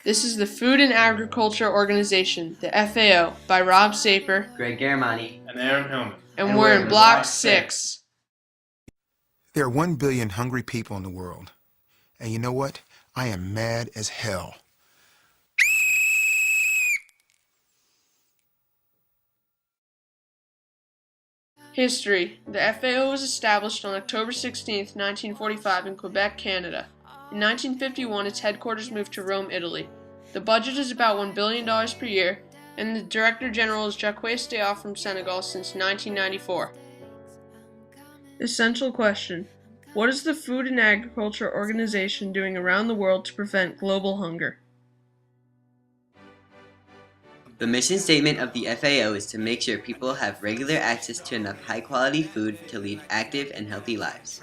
This is the Food and Agriculture Organization, the FAO, by Rob Saper, Greg Garamani, and Aaron Hillman. And we're in Block 6. There are 1 billion hungry people in the world. And you know what? I am mad as hell. History. The FAO was established on October 16, 1945 in Quebec, Canada. In 1951, its headquarters moved to Rome, Italy. The budget is about $1 billion per year, and the Director General is Jacques Steya from Senegal since 1994. Essential question. What is the Food and Agriculture Organization doing around the world to prevent global hunger? The mission statement of the FAO is to make sure people have regular access to enough high-quality food to lead active and healthy lives.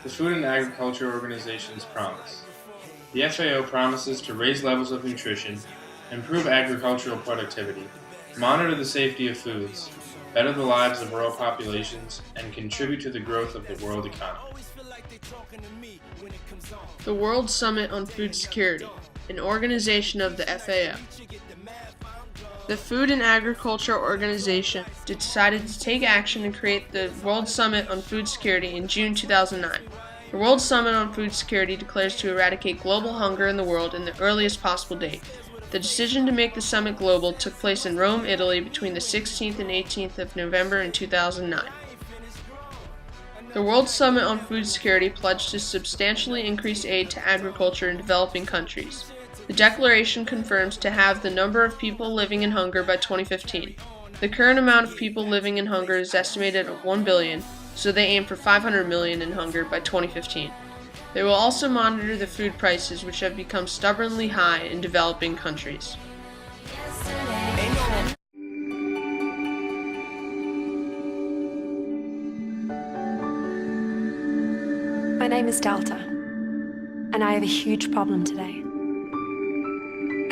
The Food and Agriculture Organization's promise. The FAO promises to raise levels of nutrition, improve agricultural productivity, monitor the safety of foods, better the lives of rural populations, and contribute to the growth of the world economy. The World Summit on Food Security, an organization of the FAO. The Food and Agriculture Organization decided to take action and create the World Summit on Food Security in June 2009. The World Summit on Food Security declares to eradicate global hunger in the world in the earliest possible date. The decision to make the summit global took place in Rome, Italy between the 16th and 18th of November in 2009. The World Summit on Food Security pledged to substantially increase aid to agriculture in developing countries. The declaration confirms to have the number of people living in hunger by 2015. The current amount of people living in hunger is estimated at 1 billion, so they aim for 500 million in hunger by 2015. They will also monitor the food prices, which have become stubbornly high in developing countries. My name is Delta, and I have a huge problem today.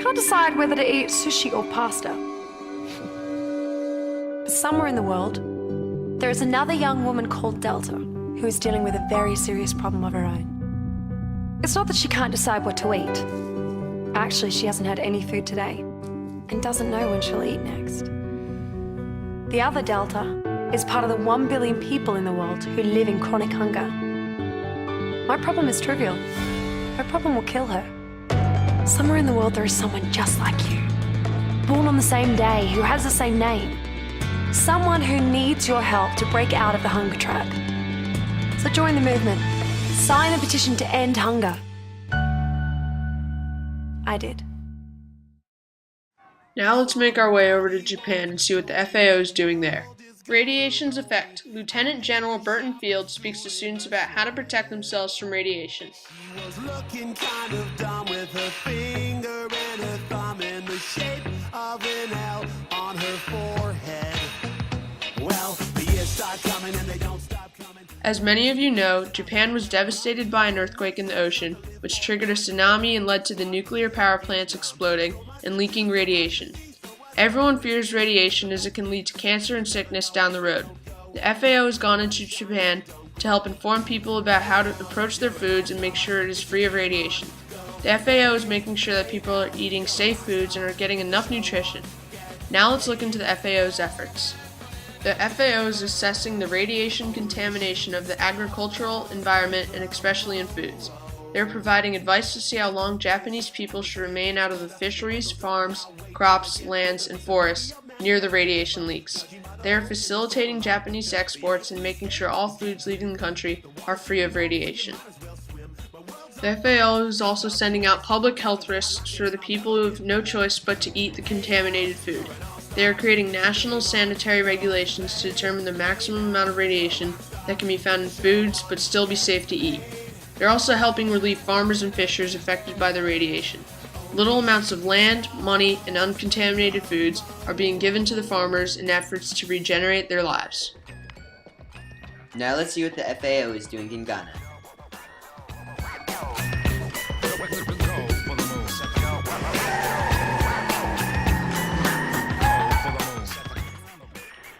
Can't decide whether to eat sushi or pasta. But somewhere in the world, there is another young woman called Delta who is dealing with a very serious problem of her own. It's not that she can't decide what to eat. Actually, she hasn't had any food today and doesn't know when she'll eat next. The other Delta is part of the 1 billion people in the world who live in chronic hunger. My problem is trivial. Her problem will kill her. Somewhere in the world there is someone just like you, born on the same day, who has the same name. Someone who needs your help to break out of the hunger trap. So join the movement. Sign a petition to end hunger. I did. Now let's make our way over to Japan and see what the FAO is doing there. Radiation's effect. Lieutenant General Burton Field speaks to students about how to protect themselves from radiation. She was looking kind of dumb with her finger and her thumb in the shape of an L on her forehead. Well, the years start coming and they don't stop coming. As many of you know, Japan was devastated by an earthquake in the ocean, which triggered a tsunami and led to the nuclear power plants exploding and leaking radiation. Everyone fears radiation as it can lead to cancer and sickness down the road. The FAO has gone into Japan to help inform people about how to approach their foods and make sure it is free of radiation. The FAO is making sure that people are eating safe foods and are getting enough nutrition. Now let's look into the FAO's efforts. The FAO is assessing the radiation contamination of the agricultural environment and especially in foods. They are providing advice to see how long Japanese people should remain out of the fisheries, farms, crops, lands, and forests near the radiation leaks. They are facilitating Japanese exports and making sure all foods leaving the country are free of radiation. The FAO is also sending out public health risks for the people who have no choice but to eat the contaminated food. They are creating national sanitary regulations to determine the maximum amount of radiation that can be found in foods but still be safe to eat. They're also helping relieve farmers and fishers affected by the radiation. Little amounts of land, money, and uncontaminated foods are being given to the farmers in efforts to regenerate their lives. Now let's see what the FAO is doing in Ghana.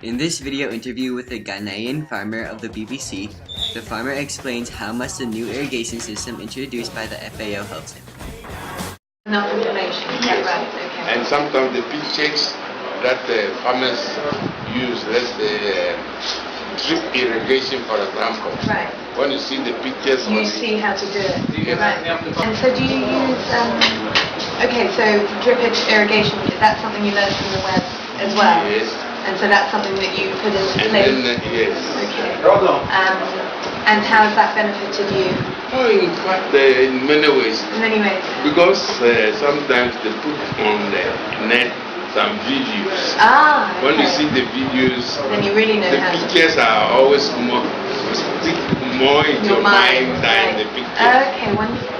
In this video interview with a Ghanaian farmer of the BBC, the farmer explains how much the new irrigation system introduced by the FAO helps him. Enough information. Yes. Right, okay. And sometimes the pictures that the farmers use, let's say drip irrigation for example. Right. When you see the pictures You on see how to do it. Yes. Right. And so do you use, okay, so drip irrigation, is that something you learned from the web as well? Yes. And so that's something that you put into And place? then yes. Okay. And how has that benefited you Oh, in fact, in many ways, in many ways? because sometimes they put on the net some videos. Ah, When you okay. see the videos, Then you really know the how to pictures are always stick more into your mind than right. the pictures. Okay, wonderful.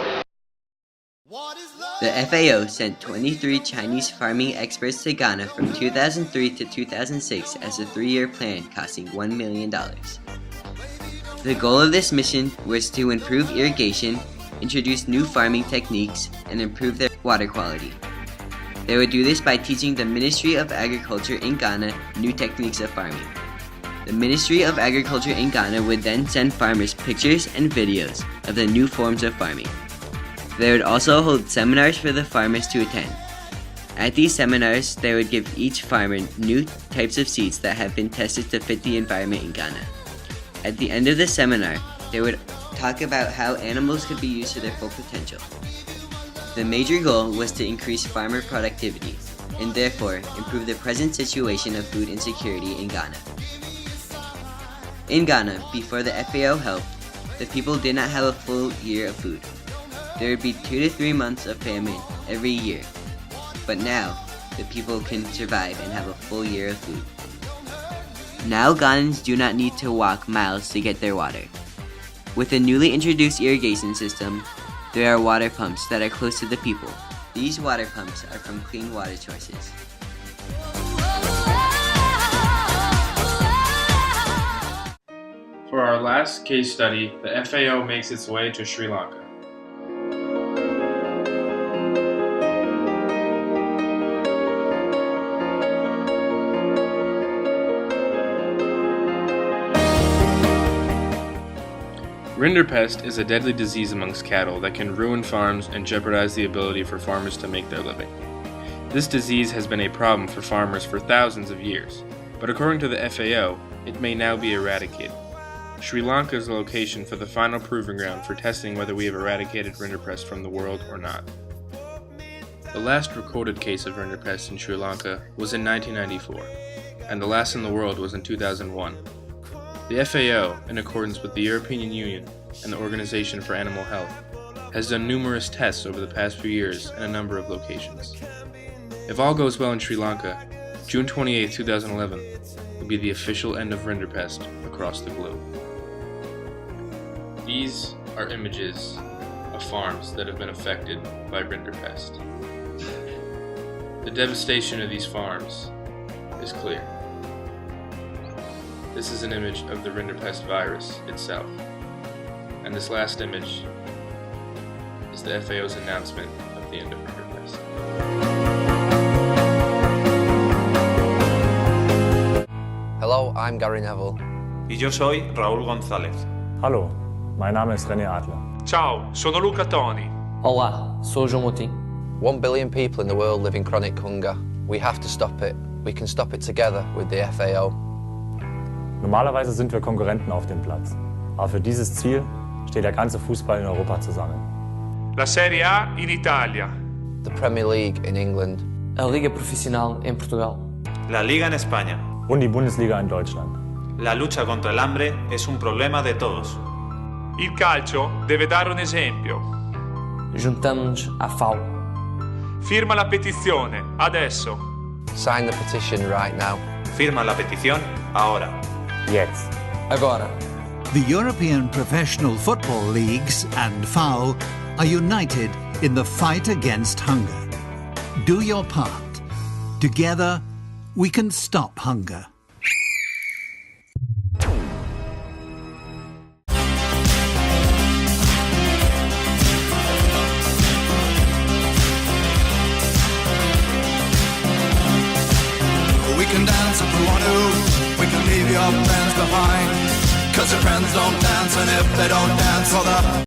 The FAO sent 23 Chinese farming experts to Ghana from 2003 to 2006 as a 3-year plan costing $1 million. The goal of this mission was to improve irrigation, introduce new farming techniques, and improve their water quality. They would do this by teaching the Ministry of Agriculture in Ghana new techniques of farming. The Ministry of Agriculture in Ghana would then send farmers pictures and videos of the new forms of farming. They would also hold seminars for the farmers to attend. At these seminars, they would give each farmer new types of seeds that have been tested to fit the environment in Ghana. At the end of the seminar, they would talk about how animals could be used to their full potential. The major goal was to increase farmer productivity and therefore improve the present situation of food insecurity in Ghana. In Ghana, before the FAO helped, the people did not have a full year of food. There would be 2 to 3 months of famine every year. But now, the people can survive and have a full year of food. Now Ghanaians do not need to walk miles to get their water. With the newly introduced irrigation system, there are water pumps that are close to the people. These water pumps are from clean water sources. For our last case study, the FAO makes its way to Sri Lanka. Rinderpest is a deadly disease amongst cattle that can ruin farms and jeopardize the ability for farmers to make their living. This disease has been a problem for farmers for thousands of years, but according to the FAO, it may now be eradicated. Sri Lanka is the location for the final proving ground for testing whether we have eradicated rinderpest from the world or not. The last recorded case of rinderpest in Sri Lanka was in 1994, and the last in the world was in 2001. The FAO, in accordance with the European Union and the Organization for Animal Health, has done numerous tests over the past few years in a number of locations. If all goes well in Sri Lanka, June 28, 2011 will be the official end of rinderpest across the globe. These are images of farms that have been affected by rinderpest. The devastation of these farms is clear. This is an image of the rinderpest virus itself. And this last image is the FAO's announcement of the end of rinderpest. Hello, I'm Gary Neville. Y yo soy Raúl González. Hallo, mein Name ist René Adler. Ciao, sono Luca Toni. Olá, sou João Moutinho. 1 billion people in the world live in chronic hunger. We have to stop it. We can stop it together with the FAO. Normalerweise sind wir Konkurrenten auf dem Platz. Aber für dieses Ziel steht der ganze Fußball in Europa zusammen. La Serie A in Italia. The Premier League in England. A Liga Profissional em Portugal. La Liga en España. Und die Bundesliga in Deutschland. La lucha contra el hambre es un problema de todos. Il calcio deve dare un esempio. Juntamos-nos à FAO. Firma la petizione, adesso. Sign the petition right now. Firma la petición, ahora. Jetzt. Agora. The European Professional Football Leagues and FAO are united in the fight against hunger. Do your part. Together, we can stop hunger. We can dance if we want to. We friends behind. 'Cause their friends don't dance, and if they don't dance, well, the